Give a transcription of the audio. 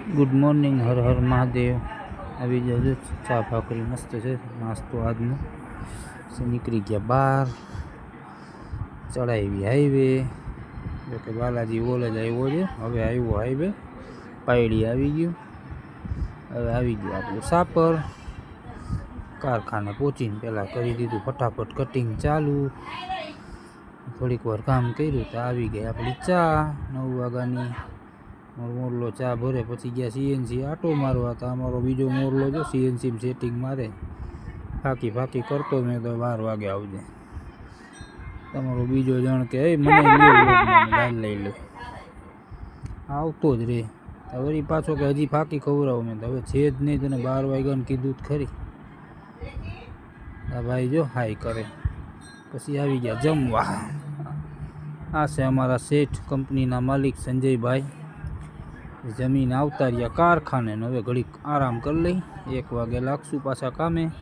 Good morning, Har Har Mahadev. આવી જજો, ચા ભાખરી મસ્ત છે નાસ્તો આજનો. નીકળી ગયા બહાર, ચડાવી હાઈવે. જોકે બાલાજી ઓલે જ આવ્યો છે, હવે આવ્યો હાઈવે. પાયડી આવી ગયું, હવે આવી ગયું આપણું સાપર. કારખાને પહોંચીને પહેલાં કરી દીધું ફટાફટ કટિંગ ચાલુ. થોડીક વાર કામ કર્યું તો આવી ગઈ આપણી ચા 9 વાગ્યાની. મોરલો ચા ભરે પછી ગયા સીએનસી આટો મારવા. તો અમારો બીજો મોરલો જો સીએનસી સેટિંગ મારે, ફાંકી કરતો. મેં તો 12 વાગે આવજે. તમારો બીજો જણ કે મને લઈ લે, આવતો જ રે. વળી પાછો કે હજી ફાંકી ખવડાવો. મેં તો હવે છે જ નહીં, તને 12 વાગ્યાને કીધું જ ખરી. આ ભાઈ જો હાઈ કરે. પછી આવી ગયા જમવા. આ છે અમારા શેઠ, કંપનીના માલિક સંજયભાઈ. જમીન આવતા રહ્યા કારખાને. હવે ઘડીક આરામ કરી લઈ, 1 વાગે લાગશું પાછા કામે.